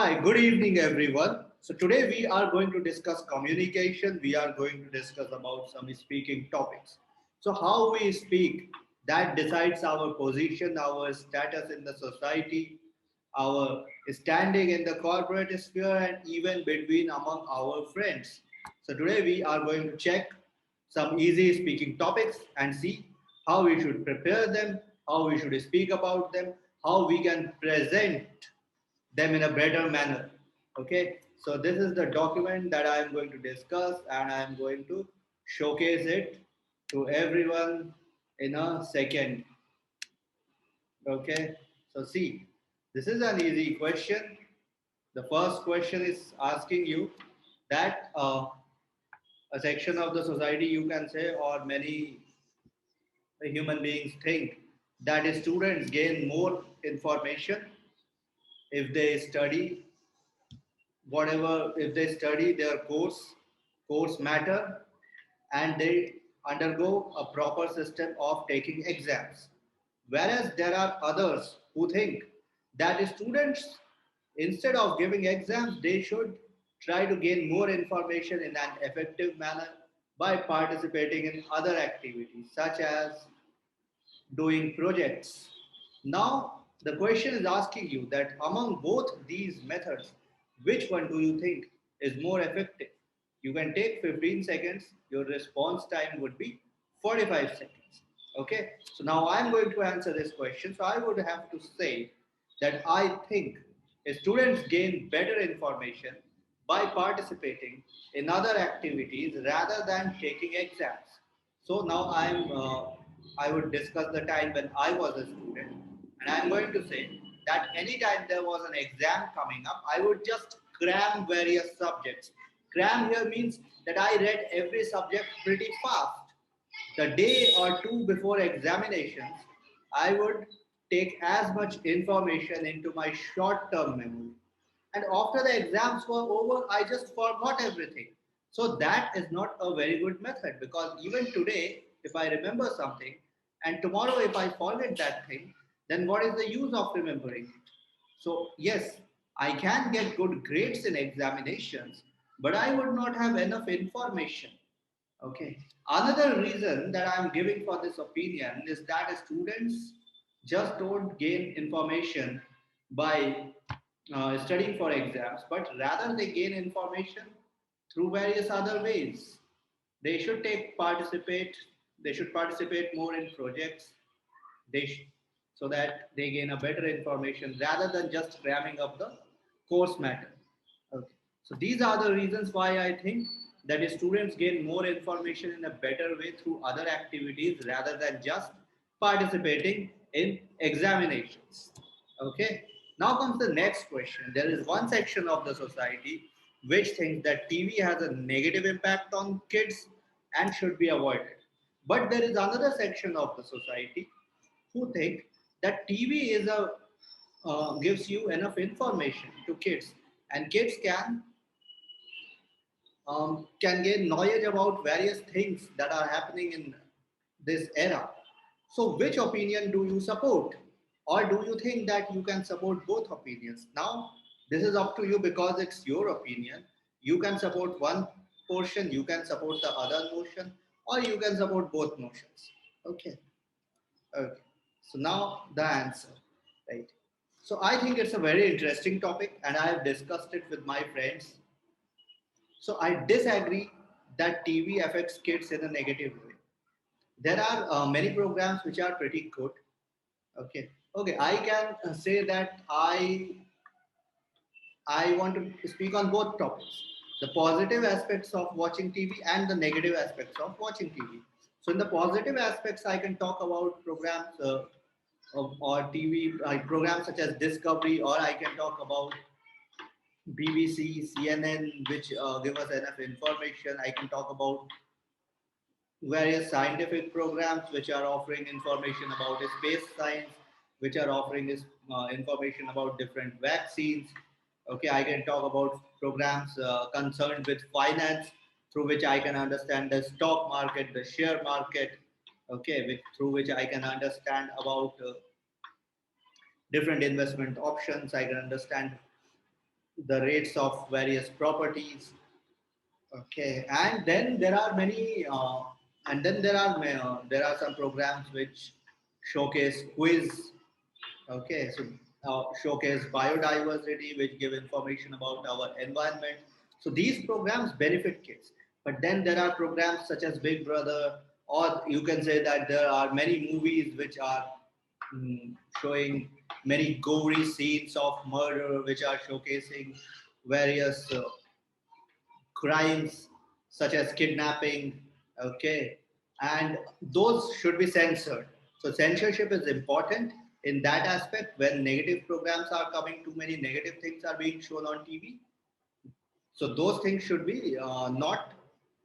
Hi, good evening, everyone. So today we are going to discuss communication. We are going to discuss about some speaking topics. So how we speak, that decides our position, our status in the society, our standing in the corporate sphere, and even between among our friends. So today we are going to check some easy speaking topics and see how we should prepare them, how we should speak about them, how we can present them in a better manner. Okay, so this is the document that I am going to discuss and I am going to showcase it to everyone in a second. Okay, so see, this is an easy question. The first question is asking you that a section of the society, you can say, or many human beings think that students gain more information if they study whatever, if they study their course matter, and they undergo a proper system of taking exams. Whereas there are others who think that students, instead of giving exams, they should try to gain more information in an effective manner by participating in other activities such as doing projects. Now, the question is asking you that among both these methods, which one do you think is more effective? You can take 15 seconds, your response time would be 45 seconds. Okay, so now I'm going to answer this question. So I would have to say that I think students gain better information by participating in other activities rather than taking exams. So now I would discuss the time when I was a student, and I'm going to say that anytime there was an exam coming up, I would just cram various subjects. Cram here means that I read every subject pretty fast. The day or two before examinations, I would take as much information into my short term memory. And after the exams were over, I just forgot everything. So that is not a very good method because even today, if I remember something, and tomorrow if I forget that thing, then what is the use of remembering it? So, yes, I can get good grades in examinations, but I would not have enough information. Okay. Another reason that I'm giving for this opinion is that students just don't gain information by studying for exams, but rather they gain information through various other ways. They should take participate. They should participate more in projects. They sh- so that they gain a better information rather than just cramming up the course matter. Okay. So these are the reasons why I think that students gain more information in a better way through other activities rather than just participating in examinations. Okay. Now comes the next question. There is one section of the society which thinks that TV has a negative impact on kids and should be avoided. But there is another section of the society who think that TV is a gives you enough information to kids, and kids can gain knowledge about various things that are happening in this era. So, which opinion do you support, or do you think that you can support both opinions? Now, this is up to you because it's your opinion. You can support one portion, you can support the other motion, or you can support both motions. Okay. Okay. So now the answer, right? So I think it's a very interesting topic, and I have discussed it with my friends. So I disagree that TV affects kids in a negative way. There are many programs which are pretty good. Okay. Okay. I can say that I want to speak on both topics, the positive aspects of watching TV and the negative aspects of watching TV. So, in the positive aspects, I can talk about programs or TV programs such as Discovery, or I can talk about BBC, CNN, which give us enough information. I can talk about various scientific programs which are offering information about space science, which are offering information about different vaccines. Okay, I can talk about programs concerned with finance, through which I can understand the stock market, the share market. Okay, through which I can understand about different investment options. I can understand the rates of various properties. Okay, and then there are many, and then there are some programs which showcase quiz. Okay, so showcase biodiversity, which give information about our environment. So these programs benefit kids. But then there are programs such as Big Brother, or you can say that there are many movies which are showing many gory scenes of murder, which are showcasing various crimes such as kidnapping. Okay, and those should be censored. So censorship is important in that aspect. When negative programs are coming, too many negative things are being shown on TV, so those things should be not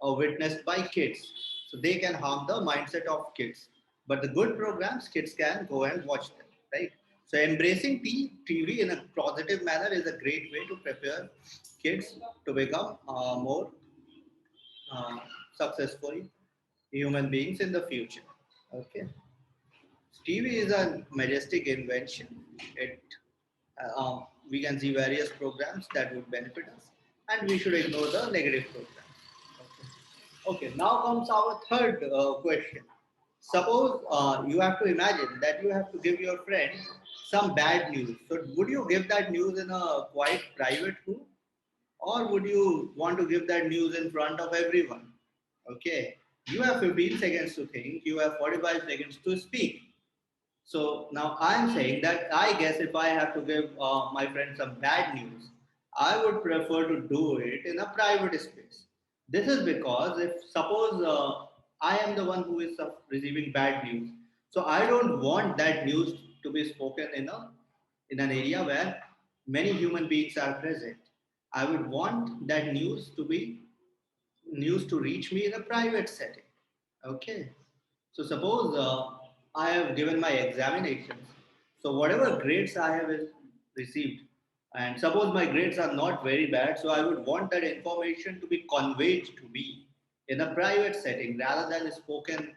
witnessed by kids, so they can harm the mindset of kids. But the good programs, kids can go and watch them, right? So embracing TV in a positive manner is a great way to prepare kids to become more uh, successful human beings in the future. Okay, TV is a majestic invention. It we can see various programs that would benefit us, and we should ignore the negative programs. Okay, now comes our third question. Suppose you have to imagine that you have to give your friend some bad news. So, would you give that news in a quite private room, or would you want to give that news in front of everyone? Okay, you have 15 seconds to think, you have 45 seconds to speak. So now I'm saying that I guess if I have to give my friend some bad news, I would prefer to do it in a private space. This is because if suppose I am the one who is receiving bad news, so I don't want that news to be spoken in an area where many human beings are present. I would want that news to reach me in a private setting. Okay. So suppose I have given my examinations. So whatever grades I have received, and suppose my grades are not very bad, so I would want that information to be conveyed to me in a private setting rather than spoken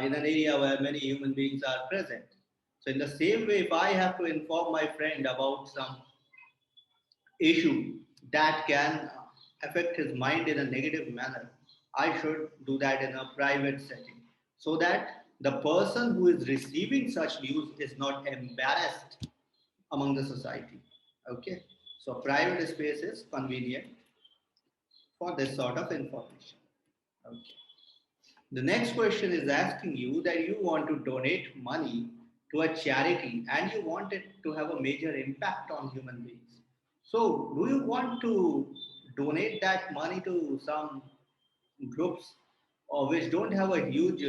in an area where many human beings are present. So in the same way, if I have to inform my friend about some issue that can affect his mind in a negative manner, I should do that in a private setting so that the person who is receiving such news is not embarrassed among the society. Okay, so private space is convenient for this sort of information. Okay. The next question is asking you that you want to donate money to a charity and you want it to have a major impact on human beings. So, do you want to donate that money to some groups which don't have a huge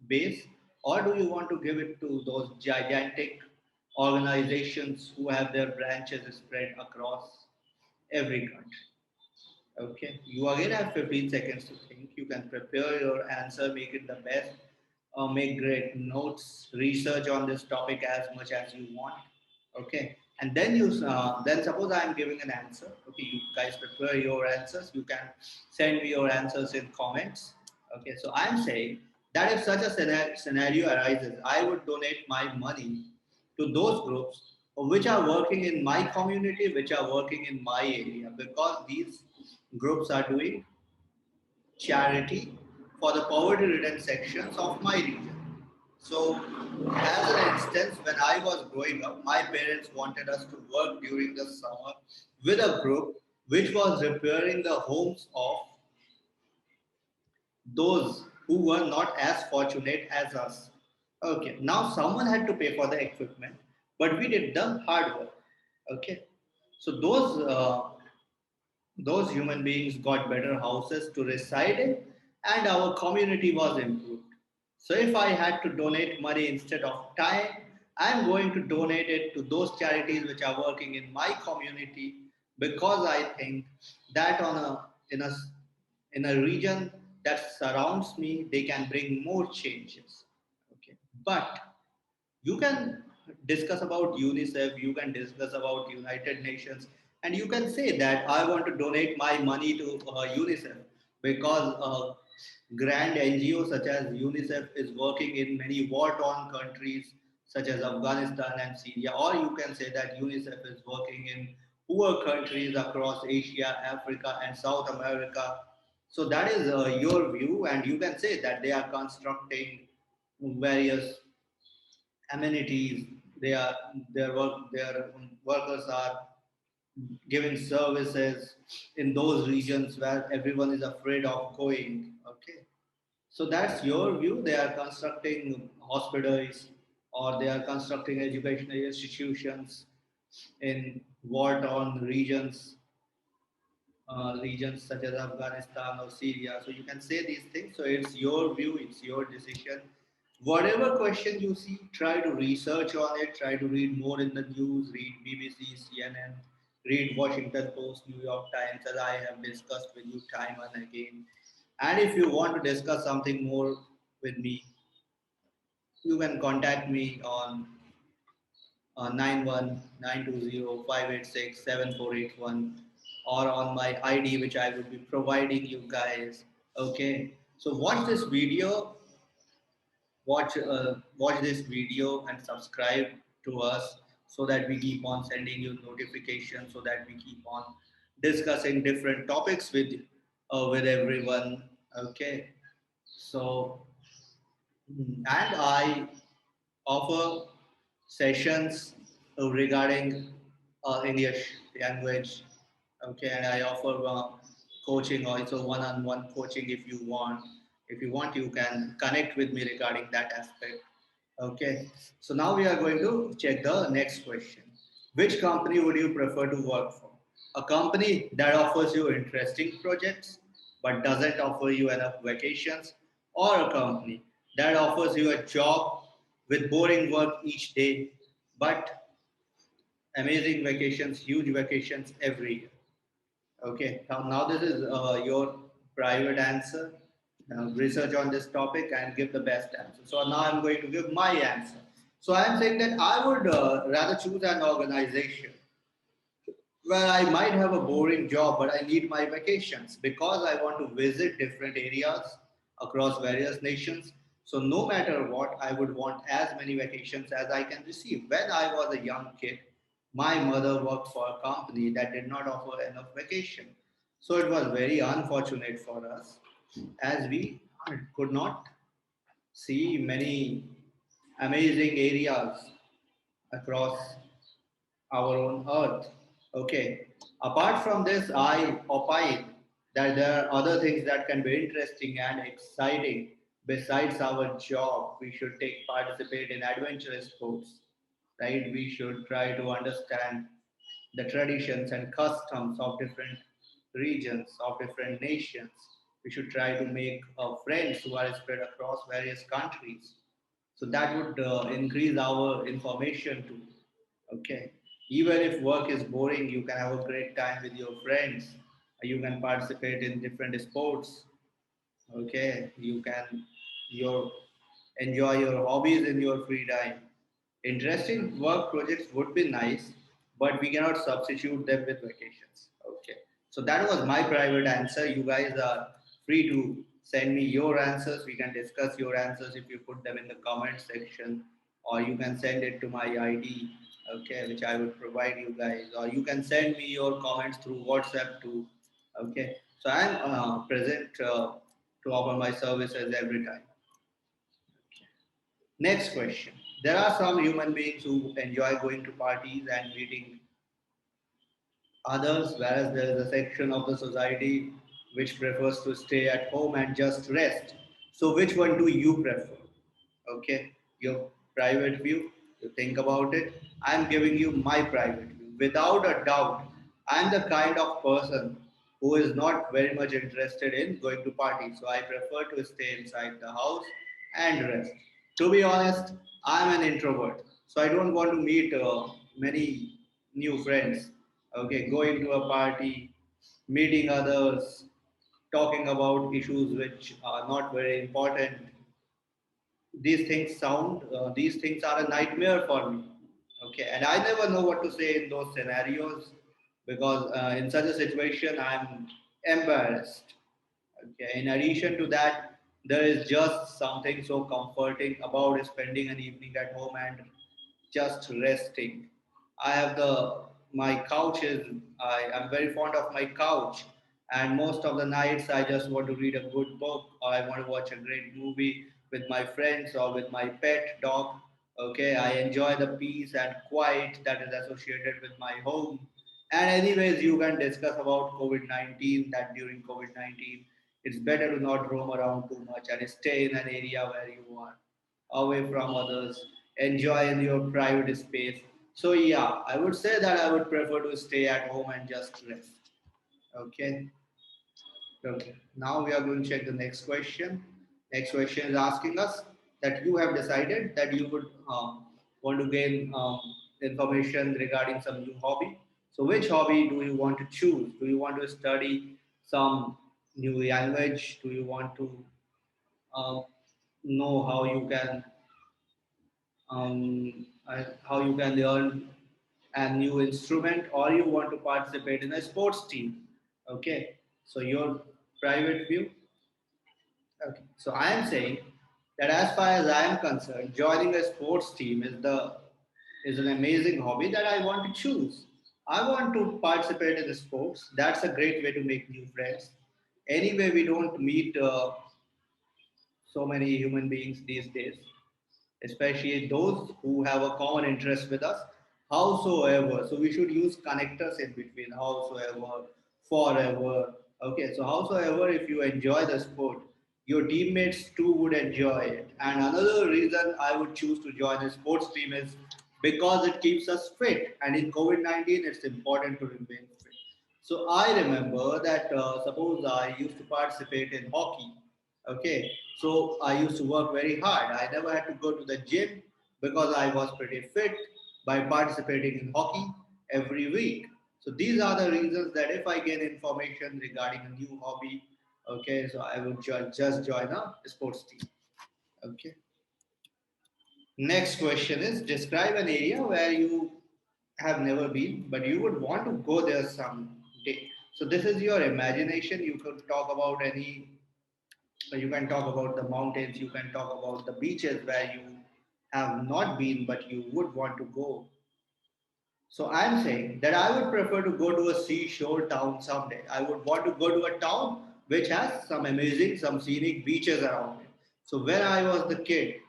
base, or do you want to give it to those gigantic organizations who have their branches spread across every country? Okay, you again have 15 seconds to think. You can prepare your answer, make it the best, make great notes, research on this topic as much as you want. Okay, and then suppose I am giving an answer. Okay, you guys prepare your answers. You can send me your answers in comments. Okay, so I am saying that if such a scenario arises, I would donate my money to those groups which are working in my community, which are working in my area, because these groups are doing charity for the poverty ridden sections of my region. So, as an instance, when I was growing up, my parents wanted us to work during the summer with a group which was repairing the homes of those who were not as fortunate as us. Okay, now someone had to pay for the equipment, but we did the hard work. Okay, so those human beings got better houses to reside in, and our community was improved. So, if I had to donate money instead of time, I'm going to donate it to those charities which are working in my community because I think that in a region that surrounds me, they can bring more changes. Okay, but you can discuss about UNICEF, you can discuss about United Nations, and you can say that I want to donate my money to UNICEF because grand NGO such as UNICEF is working in many war-torn countries such as Afghanistan and Syria, or you can say that UNICEF is working in poor countries across Asia, Africa, and South America. So that is your view, and you can say that they are constructing various amenities. They are their workers are giving services in those regions where everyone is afraid of going. Okay, so that's your view. They are constructing hospitals or they are constructing educational institutions in war-torn regions such as Afghanistan or Syria. So you can say these things. So it's your view, it's your decision. Whatever question you see, try to research on it, try to read more in the news, read BBC, CNN, read Washington Post, New York Times, as I have discussed with you time and again. And if you want to discuss something more with me, you can contact me on 919205867481 or on my ID which I will be providing you guys. Okay, so watch this video and subscribe to us so that we keep on sending you notifications so that we keep on discussing different topics with everyone. Okay, so and I offer sessions regarding English language. Okay, and I offer coaching also, one-on-one coaching if you want. If you want, you can connect with me regarding that aspect. Okay, so now we are going to check the next question. Which company would you prefer to work for? A company that offers you interesting projects but doesn't offer you enough vacations, or a company that offers you a job with boring work each day but amazing vacations, huge vacations every year? Okay, now this is your private answer. Research on this topic and give the best answer. So now I'm going to give my answer. So I'm saying that I would rather choose an organization where I might have a boring job, but I need my vacations because I want to visit different areas across various nations. So no matter what, I would want as many vacations as I can receive. When I was a young kid, my mother worked for a company that did not offer enough vacation. So it was very unfortunate for us as we could not see many amazing areas across our own earth. Okay. Apart from this, I opine that there are other things that can be interesting and exciting besides our job. We should take participate in adventurous sports, right? We should try to understand the traditions and customs of different regions, of different nations. We should try to make friends who are spread across various countries. So that would increase our information too. Okay. Even if work is boring, you can have a great time with your friends. You can participate in different sports. Okay. You can your enjoy your hobbies in your free time. Interesting work projects would be nice, but we cannot substitute them with vacations. Okay. So that was my private answer. You guys are free to send me your answers. We can discuss your answers if you put them in the comment section, or you can send it to my ID, okay, which I will provide you guys, or you can send me your comments through WhatsApp too. Okay. So I'm present to offer my services every time. Next question. There are some human beings who enjoy going to parties and meeting others, whereas there is a section of the society which prefers to stay at home and just rest. So, which one do you prefer? Okay, your private view, you think about it. I'm giving you my private view. Without a doubt, I'm the kind of person who is not very much interested in going to parties. So I prefer to stay inside the house and rest. To be honest, I'm an introvert. So I don't want to meet many new friends. Okay, going to a party, meeting others, talking about issues which are not very important. These things are a nightmare for me. Okay, and I never know what to say in those scenarios because in such a situation I'm embarrassed. Okay, in addition to that, there is just something so comforting about spending an evening at home and just resting. I have the my couch is, I'm very fond of my couch, and most of the nights I just want to read a good book, or I want to watch a great movie with my friends or with my pet dog. Okay, I enjoy the peace and quiet that is associated with my home. And anyways, you can discuss about COVID-19, that during COVID-19 it's better to not roam around too much and stay in an area where you are away from others, enjoy in your private space. So yeah, I would say that I would prefer to stay at home and just rest. Okay. Okay. Now we are going to check the next question. Next question is asking us that you have decided that you would want to gain information regarding some new hobby. So which hobby do you want to choose? Do you want to study some new language? Do you want to uh, know how you can learn a new instrument, or you want to participate in a sports team. Okay, so your private view. Okay, so I am saying that as far as I am concerned, joining a sports team is an amazing hobby that I want to choose. I want to participate in the sports. That's a great way to make new friends. Anyway, we don't meet so many human beings these days, especially those who have a common interest with us, howsoever. So we should use connectors in between, howsoever, forever. Okay, so howsoever, if you enjoy the sport, your teammates too would enjoy it. And another reason I would choose to join a sports team is because it keeps us fit. And in COVID 19, it's important to remain fit. So I remember that suppose I used to participate in hockey. Okay, so I used to work very hard. I never had to go to the gym because I was pretty fit by participating in hockey every week. So these are the reasons that if I get information regarding a new hobby, okay, so I would just join a sports team. Okay. Next question is describe an area where you have never been, but you would want to go there someday. So this is your imagination. You could talk about any. You can talk about the mountains. You can talk about the beaches where you have not been, but you would want to go. So I'm saying that I would prefer to go to a seashore town someday. I would want to go to a town which has some amazing, some scenic beaches around it. So when I was the kid,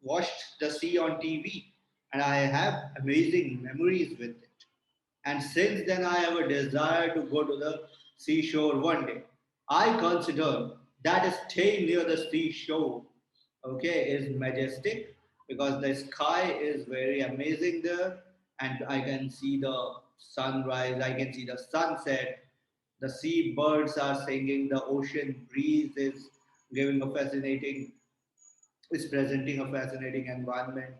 watched the sea on TV, and I have amazing memories with it. And since then, I have a desire to go to the seashore one day. I consider that staying near the seashore, okay, is majestic because the sky is very amazing there, and I can see the sunrise, I can see the sunset, the sea birds are singing, the ocean breeze giving a fascinating, is presenting a fascinating environment.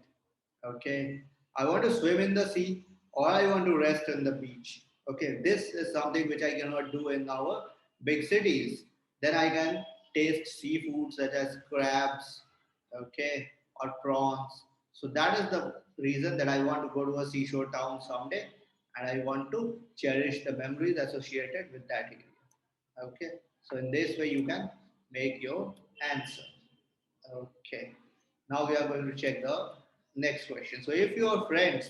Okay, I want to swim in the sea or I want to rest on the beach. Okay, this is something which I cannot do in our big cities. Then I can taste seafood such as crabs, okay, or prawns. So that is the reason that I want to go to a seashore town someday, and I want to cherish the memories associated with that area. Okay, so in this way you can make your answer. Okay. Now we are going to check the next question. So, if your friends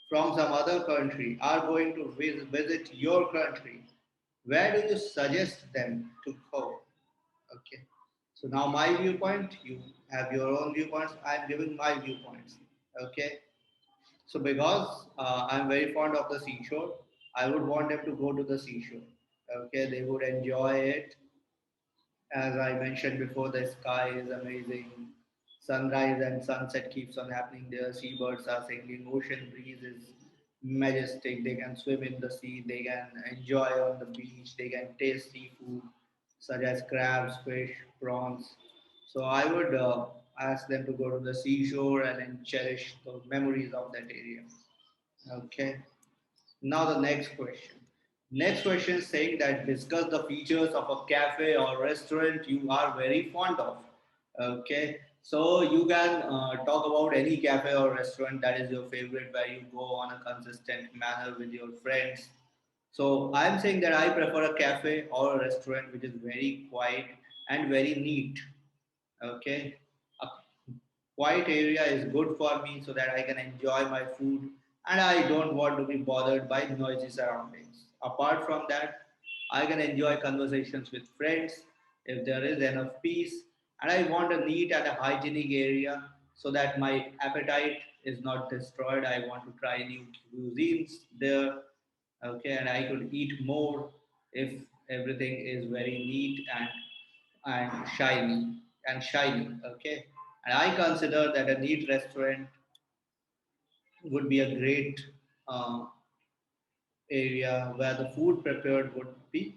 from some other country are going to visit your country, where do you suggest them to go? Okay. So now my viewpoint, you have your own viewpoints. I am giving my viewpoints. Okay. So because I'm very fond of the seashore, I would want them to go to the seashore. Okay, they would enjoy it. As I mentioned before, the sky is amazing. Sunrise and sunset keeps on happening there. Seabirds are singing. Ocean breeze is majestic. They can swim in the sea. They can enjoy on the beach. They can taste seafood such as crabs, fish, prawns. So I would ask them to go to the seashore and then cherish the memories of that area. Okay. Now the next question. Next question is saying that discuss the features of a cafe or restaurant you are very fond of. Okay, so you can talk about any cafe or restaurant that is your favorite, where you go on a consistent manner with your friends. So I'm saying that I prefer a cafe or a restaurant which is very quiet and very neat. Okay, a quiet area is good for me so that I can enjoy my food. and I don't want to be bothered by noisy surroundings. Apart from that, I can enjoy conversations with friends if there is enough peace, and I want a neat and a hygienic area so that my appetite is not destroyed. I want to try new cuisines there, okay, and I could eat more if everything is very neat and shiny, okay. And I consider that a neat restaurant would be a great uh, area where the food prepared would be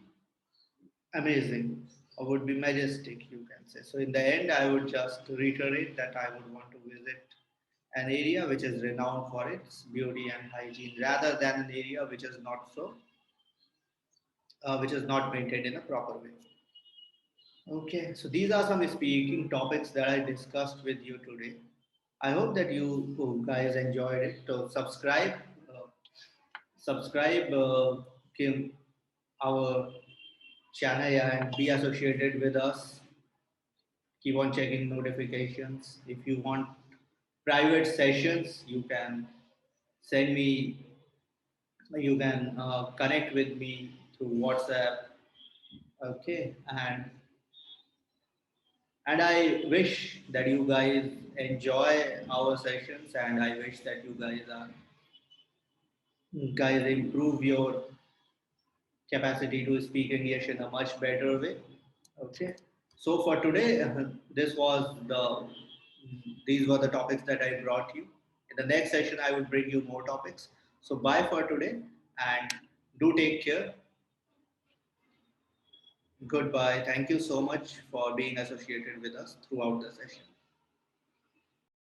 amazing or would be majestic, you can say. So, in the end, I would just reiterate that I would want to visit an area which is renowned for its beauty and hygiene rather than an area which is not maintained in a proper way. Okay, so these are some speaking topics that I discussed with you today. I hope that you guys enjoyed it. So subscribe to our channel and be associated with us. Keep on checking notifications. If you want private sessions, send me you can connect with me through WhatsApp. Okay, and I wish that you guys enjoy our sessions, and I wish that you guys improve your capacity to speak English in a much better way. Okay. So for today, this was these were the topics that I brought you. In the next session, I will bring you more topics. So bye for today, and do take care. Goodbye. Thank you so much for being associated with us throughout the session.